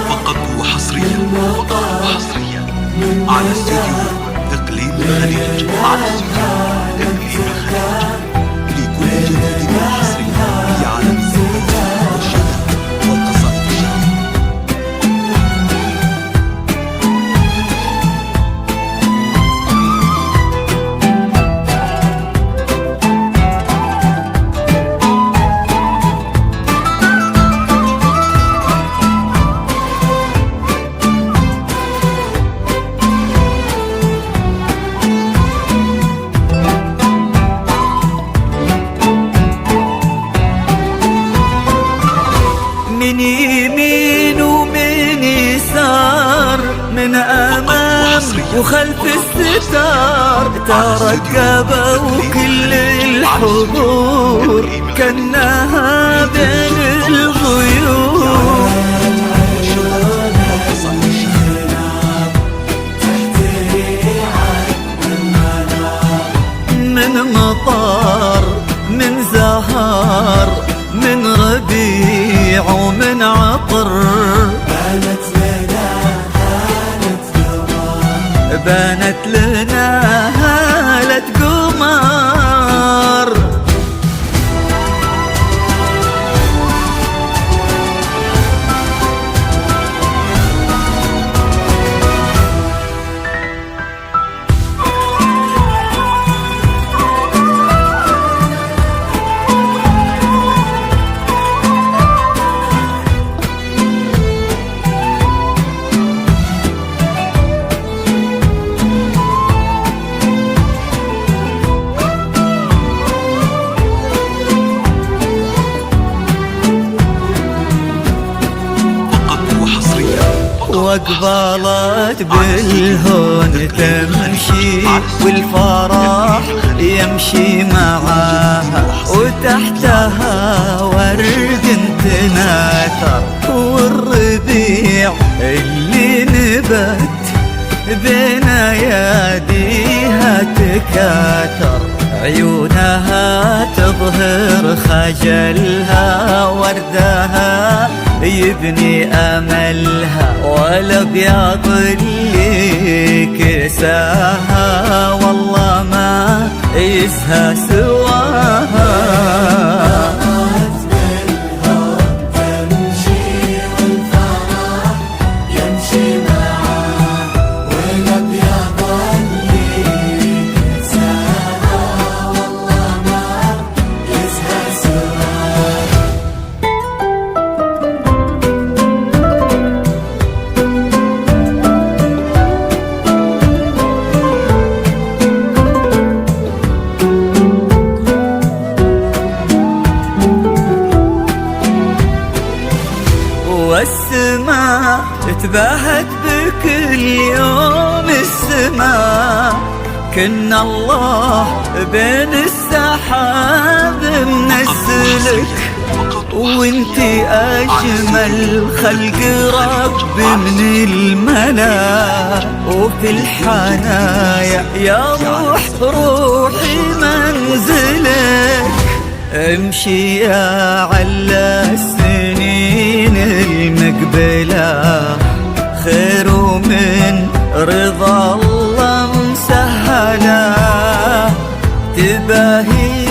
فقط وحصريا على استديو إقليم الخليج، لكل جديد وحصري في عالم الزينة والشباب والقصائد الشعبية. من يمين ومن يسار، من أمام وخلف الستار، ترقبوا كل الحضور كأنها بين الغيوم. من مطار، من زهر، من ربيع ومن عطر، بانت لنا هالة قمر. وقبلت بالهون تمشي والفرح يمشي معاها، وتحتها ورد تناثر، والربيع اللي نبت بين اياديها تكاثر، عيونها تظهر خجلها، وردها يبني أملها، والأبيض اللي كساها والله ما يسهى سواها. والسماء تباهت بكل يوم، السماء كنا الله بين السحاب منزلك، وانتي اجمل خلق رب من الملا، وفي الحنايا يا روحي منزلك. امشي يا على السنين المقبلة، خير من رضا الله مسهلة، تباهي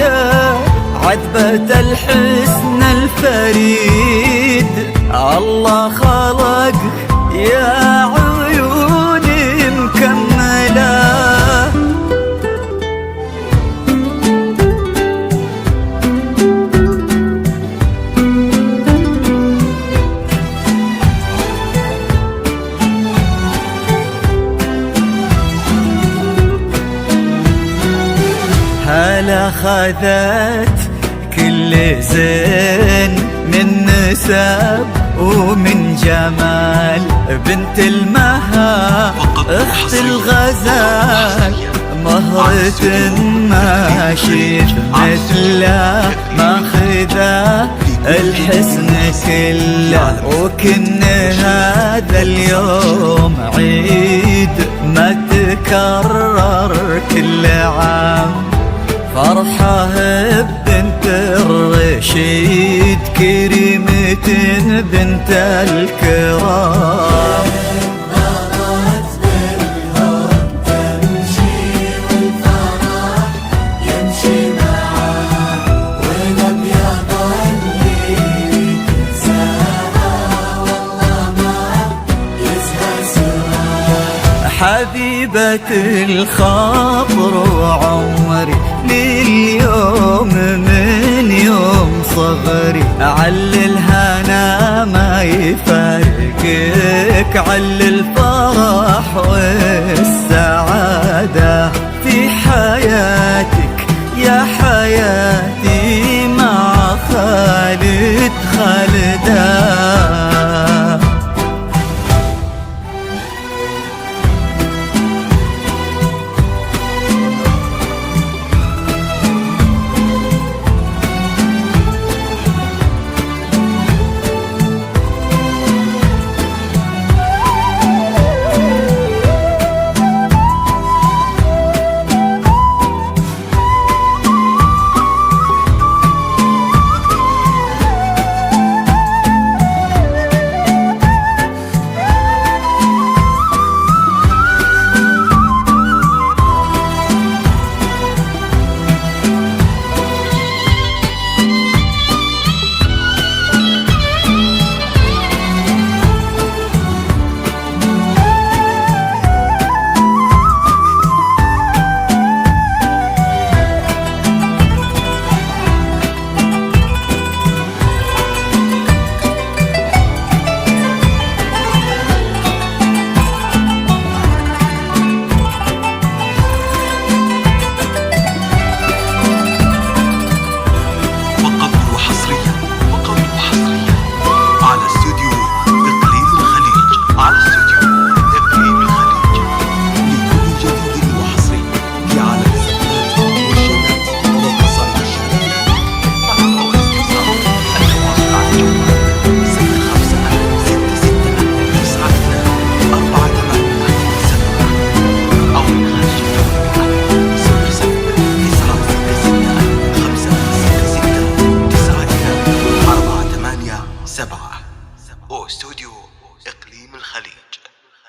عتبة الحسن الفريد، الله خلق يا عيوني مكملة. أخذت كل زين من نسب ومن جمال، بنت المها اخت الغزال، مهرة ما شيف مثله ماخذه الحسن كله. وكن هذا اليوم عيد ما تكرر كل عام، فرحة بنت الرشيد كريمة بنت الكرام. حبيبة الخاطر وعمري لليوم من يوم صغري، عل الهنا ما يفارقك، عل الفرح والسعادة في حياتك يا حياتي مع خالد خالده. أو استوديو